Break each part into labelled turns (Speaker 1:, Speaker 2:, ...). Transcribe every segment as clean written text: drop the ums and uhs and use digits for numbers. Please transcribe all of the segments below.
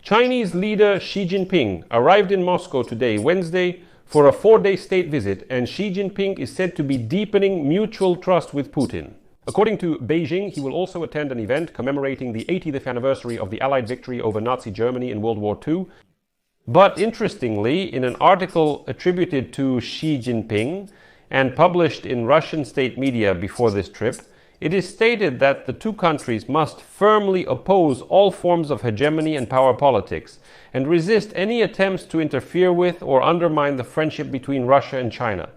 Speaker 1: Chinese leader Xi Jinping arrived in Moscow today, Wednesday, for a 4-day state visit, and Xi Jinping is said to be deepening mutual trust with Putin. According to Beijing, he will also attend an event commemorating the 80th anniversary of the Allied victory over Nazi Germany in World War II. But interestingly, in an article attributed to Xi Jinping and published in Russian state media before this trip, it is stated that the two countries must firmly oppose all forms of hegemony and power politics and resist any attempts to interfere with or undermine the friendship between Russia and China.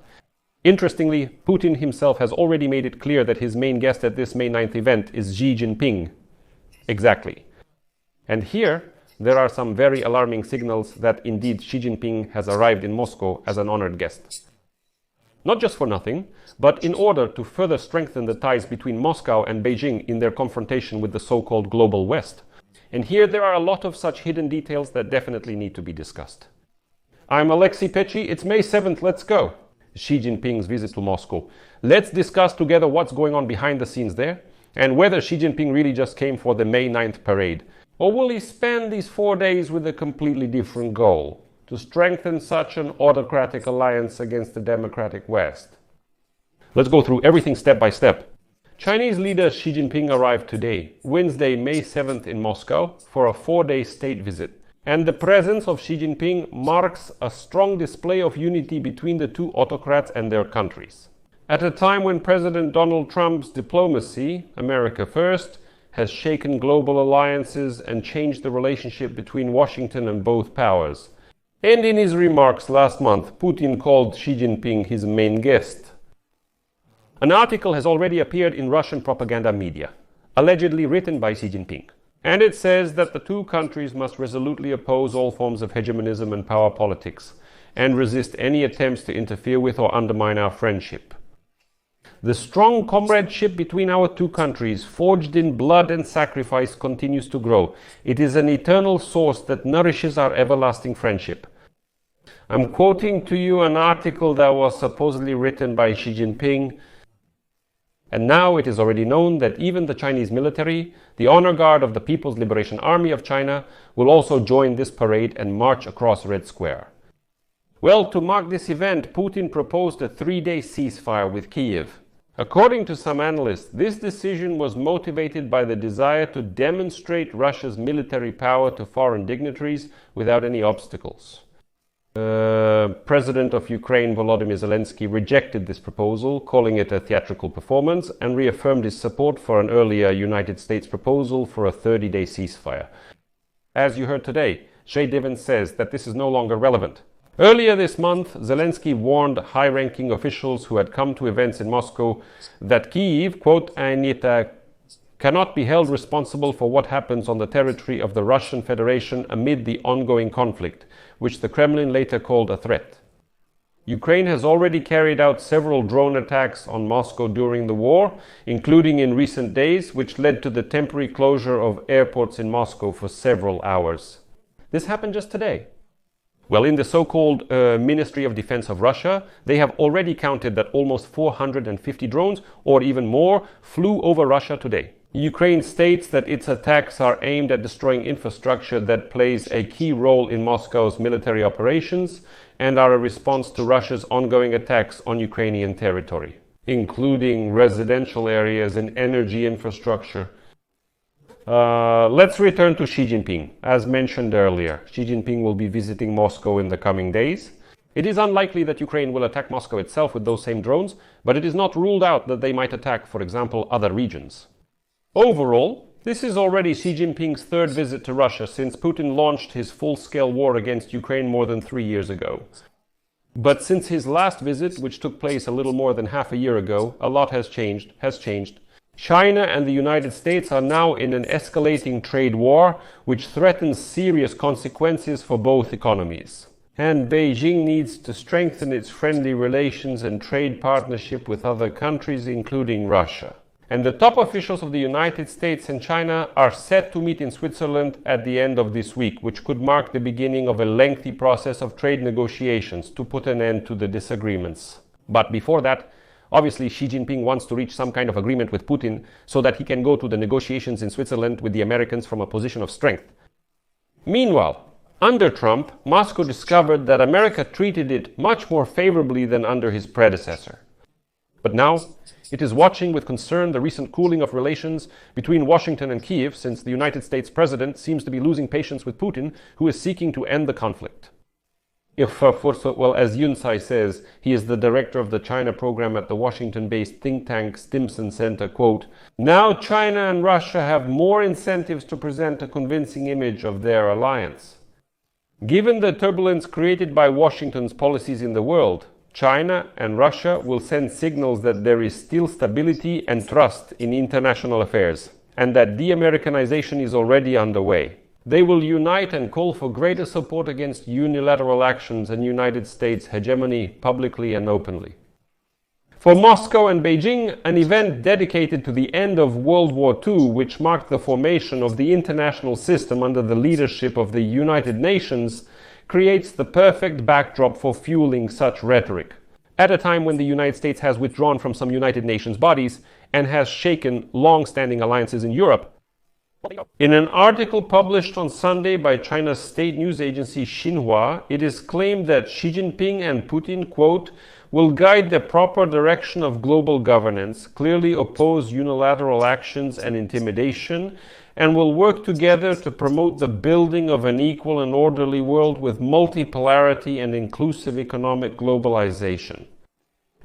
Speaker 1: Interestingly, Putin himself has already made it clear that his main guest at this May 9th event is Xi Jinping. Exactly. And here, there are some very alarming signals that indeed Xi Jinping has arrived in Moscow as an honored guest. Not just for nothing, but in order to further strengthen the ties between Moscow and Beijing in their confrontation with the so-called global West. And here there are a lot of such hidden details that definitely need to be discussed. I'm Alexei Pechi, it's May 7th, let's go! Xi Jinping's visit to Moscow. Let's discuss together what's going on behind the scenes there, and whether Xi Jinping really just came for the May 9th parade. Or will he spend these 4 days with a completely different goal? To strengthen such an autocratic alliance against the democratic West? Let's go through everything step by step. Chinese leader Xi Jinping arrived today, Wednesday, May 7th in Moscow, for a 4-day state visit. And the presence of Xi Jinping marks a strong display of unity between the two autocrats and their countries. At a time when President Donald Trump's diplomacy, America First, has shaken global alliances and changed the relationship between Washington and both powers. And in his remarks last month, Putin called Xi Jinping his main guest. An article has already appeared in Russian propaganda media, allegedly written by Xi Jinping. And it says that the two countries must resolutely oppose all forms of hegemonism and power politics, and resist any attempts to interfere with or undermine our friendship. The strong comradeship between our two countries, forged in blood and sacrifice, continues to grow. It is an eternal source that nourishes our everlasting friendship. I'm quoting to you an article that was supposedly written by Xi Jinping. And now it is already known that even the Chinese military, the honor guard of the People's Liberation Army of China, will also join this parade and march across Red Square. Well, to mark this event, Putin proposed a 3-day ceasefire with Kyiv. According to some analysts, this decision was motivated by the desire to demonstrate Russia's military power to foreign dignitaries without any obstacles. President of Ukraine Volodymyr Zelensky rejected this proposal, calling it a theatrical performance, and reaffirmed his support for an earlier United States proposal for a 30-day ceasefire. As you heard today, Jay Divan says that this is no longer relevant. Earlier this month, Zelensky warned high-ranking officials who had come to events in Moscow that Kyiv, quote, cannot be held responsible for what happens on the territory of the Russian Federation amid the ongoing conflict, which the Kremlin later called a threat. Ukraine has already carried out several drone attacks on Moscow during the war, including in recent days, which led to the temporary closure of airports in Moscow for several hours. This happened just today. Well, in the so-called Ministry of Defense of Russia, they have already counted that almost 450 drones, or even more, flew over Russia today. Ukraine states that its attacks are aimed at destroying infrastructure that plays a key role in Moscow's military operations and are a response to Russia's ongoing attacks on Ukrainian territory, including residential areas and energy infrastructure. Let's return to Xi Jinping. As mentioned earlier, Xi Jinping will be visiting Moscow in the coming days. It is unlikely that Ukraine will attack Moscow itself with those same drones, but it is not ruled out that they might attack, for example, other regions. Overall, this is already Xi Jinping's third visit to Russia since Putin launched his full-scale war against Ukraine more than 3 years ago. But since his last visit, which took place a little more than half a year ago, a lot has changed. China and the United States are now in an escalating trade war, which threatens serious consequences for both economies. And Beijing needs to strengthen its friendly relations and trade partnership with other countries, including Russia. And the top officials of the United States and China are set to meet in Switzerland at the end of this week, which could mark the beginning of a lengthy process of trade negotiations to put an end to the disagreements. But before that, obviously Xi Jinping wants to reach some kind of agreement with Putin so that he can go to the negotiations in Switzerland with the Americans from a position of strength. Meanwhile, under Trump, Moscow discovered that America treated it much more favorably than under his predecessor. But now, it is watching with concern the recent cooling of relations between Washington and Kiev, since the United States president seems to be losing patience with Putin, who is seeking to end the conflict. Well, as Yun Tsai says, he is the director of the China program at the Washington-based think tank Stimson Center, quote, "Now China and Russia have more incentives to present a convincing image of their alliance. Given the turbulence created by Washington's policies in the world, China and Russia will send signals that there is still stability and trust in international affairs, and that de-Americanization is already underway. They will unite and call for greater support against unilateral actions and United States hegemony publicly and openly." For Moscow and Beijing, an event dedicated to the end of World War II, which marked the formation of the international system under the leadership of the United Nations, creates the perfect backdrop for fueling such rhetoric, at a time when the United States has withdrawn from some United Nations bodies and has shaken long-standing alliances in Europe. In an article published on Sunday by China's state news agency Xinhua, it is claimed that Xi Jinping and Putin, quote, "will guide the proper direction of global governance, clearly oppose unilateral actions and intimidation, and will work together to promote the building of an equal and orderly world with multipolarity and inclusive economic globalization."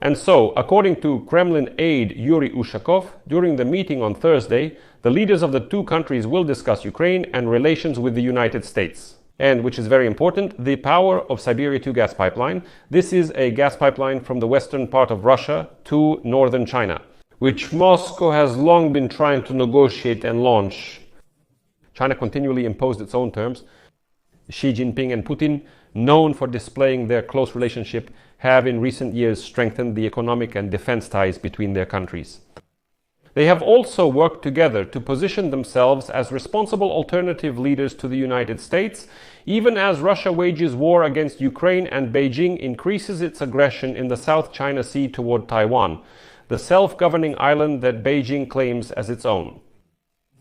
Speaker 1: And so, according to Kremlin aide Yuri Ushakov, during the meeting on Thursday, the leaders of the two countries will discuss Ukraine and relations with the United States. And, which is very important, the power of Siberia 2 gas pipeline. This is a gas pipeline from the western part of Russia to northern China, which Moscow has long been trying to negotiate and launch. China continually imposed its own terms. Xi Jinping and Putin, known for displaying their close relationship, have in recent years strengthened the economic and defense ties between their countries. They have also worked together to position themselves as responsible alternative leaders to the United States, even as Russia wages war against Ukraine and Beijing increases its aggression in the South China Sea toward Taiwan, the self-governing island that Beijing claims as its own.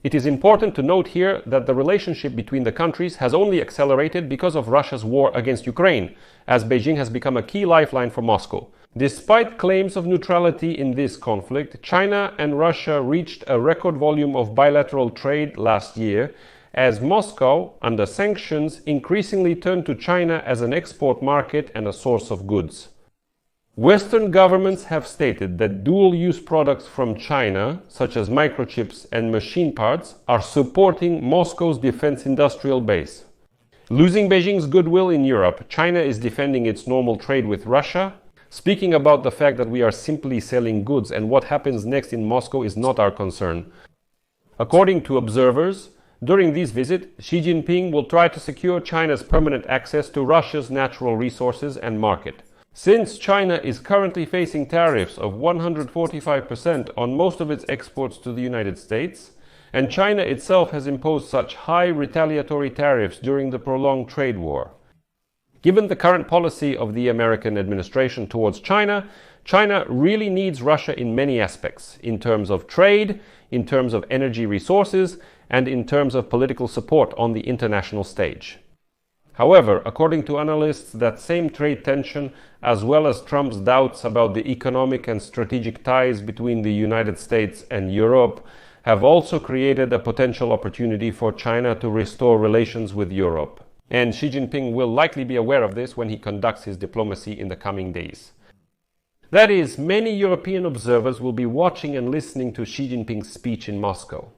Speaker 1: It is important to note here that the relationship between the countries has only accelerated because of Russia's war against Ukraine, as Beijing has become a key lifeline for Moscow. Despite claims of neutrality in this conflict, China and Russia reached a record volume of bilateral trade last year, as Moscow, under sanctions, increasingly turned to China as an export market and a source of goods. Western governments have stated that dual-use products from China, such as microchips and machine parts, are supporting Moscow's defense industrial base. Losing Beijing's goodwill in Europe, China is defending its normal trade with Russia, speaking about the fact that we are simply selling goods and what happens next in Moscow is not our concern. According to observers, during this visit, Xi Jinping will try to secure China's permanent access to Russia's natural resources and market. Since China is currently facing tariffs of 145% on most of its exports to the United States, and China itself has imposed such high retaliatory tariffs during the prolonged trade war. Given the current policy of the American administration towards China, China really needs Russia in many aspects, in terms of trade, in terms of energy resources, and in terms of political support on the international stage. However, according to analysts, that same trade tension, as well as Trump's doubts about the economic and strategic ties between the United States and Europe, have also created a potential opportunity for China to restore relations with Europe. And Xi Jinping will likely be aware of this when he conducts his diplomacy in the coming days. That is, many European observers will be watching and listening to Xi Jinping's speech in Moscow.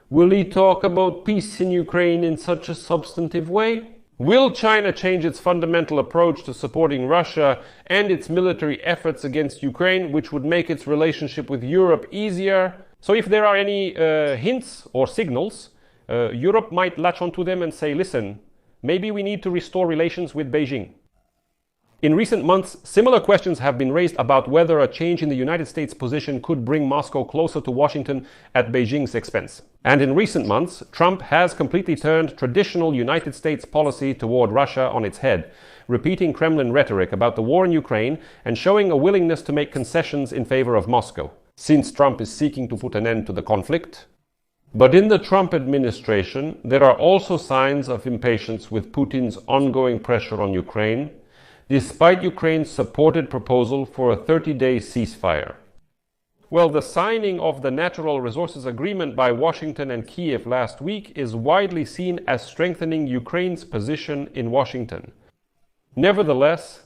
Speaker 1: Will he talk about peace in Ukraine in such a substantive way? Will China change its fundamental approach to supporting Russia and its military efforts against Ukraine, which would make its relationship with Europe easier? So if there are any hints or signals, Europe might latch onto them and say, listen, maybe we need to restore relations with Beijing. In recent months, similar questions have been raised about whether a change in the United States' position could bring Moscow closer to Washington at Beijing's expense. And in recent months, Trump has completely turned traditional United States policy toward Russia on its head, repeating Kremlin rhetoric about the war in Ukraine and showing a willingness to make concessions in favor of Moscow. Since Trump is seeking to put an end to the conflict, But in the Trump administration, there are also signs of impatience with Putin's ongoing pressure on Ukraine, despite Ukraine's supported proposal for a 30-day ceasefire. Well, the signing of the Natural Resources Agreement by Washington and Kiev last week is widely seen as strengthening Ukraine's position in Washington. Nevertheless,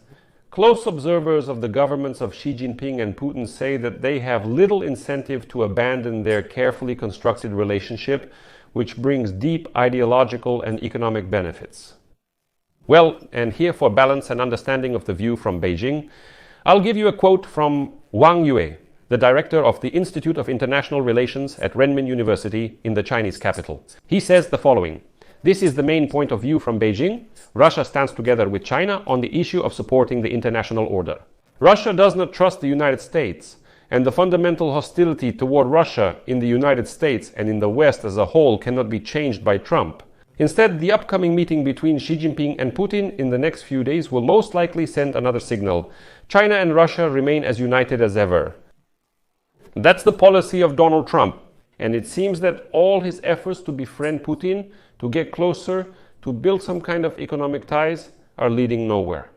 Speaker 1: close observers of the governments of Xi Jinping and Putin say that they have little incentive to abandon their carefully constructed relationship, which brings deep ideological and economic benefits. Well, and here for balance and understanding of the view from Beijing, I'll give you a quote from Wang Yue, the director of the Institute of International Relations at Renmin University in the Chinese capital. He says the following: "This is the main point of view from Beijing. Russia stands together with China on the issue of supporting the international order. Russia does not trust the United States, and the fundamental hostility toward Russia in the United States and in the West as a whole cannot be changed by Trump. Instead, the upcoming meeting between Xi Jinping and Putin in the next few days will most likely send another signal. China and Russia remain as united as ever." That's the policy of Donald Trump, and it seems that all his efforts to befriend Putin, to get closer, to build some kind of economic ties, are leading nowhere.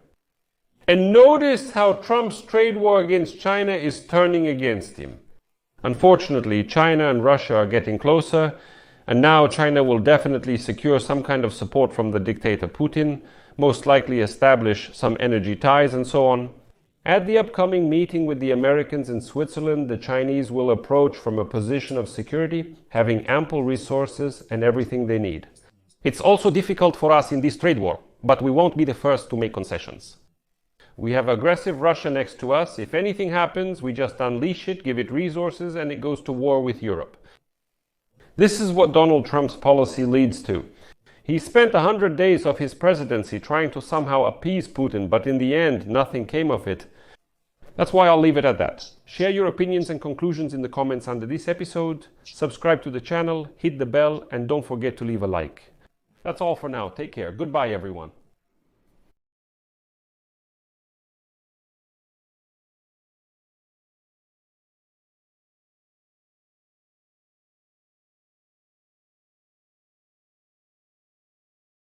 Speaker 1: And notice how Trump's trade war against China is turning against him. Unfortunately, China and Russia are getting closer, and now China will definitely secure some kind of support from the dictator Putin, most likely establish some energy ties and so on. At the upcoming meeting with the Americans in Switzerland, the Chinese will approach from a position of security, having ample resources and everything they need. It's also difficult for us in this trade war, but we won't be the first to make concessions. We have aggressive Russia next to us. If anything happens, we just unleash it, give it resources, and it goes to war with Europe. This is what Donald Trump's policy leads to. He spent 100 days of his presidency trying to somehow appease Putin, but in the end, nothing came of it. That's why I'll leave it at that. Share your opinions and conclusions in the comments under this episode. Subscribe to the channel, hit the bell, and don't forget to leave a like. That's all for now. Take care. Goodbye, everyone.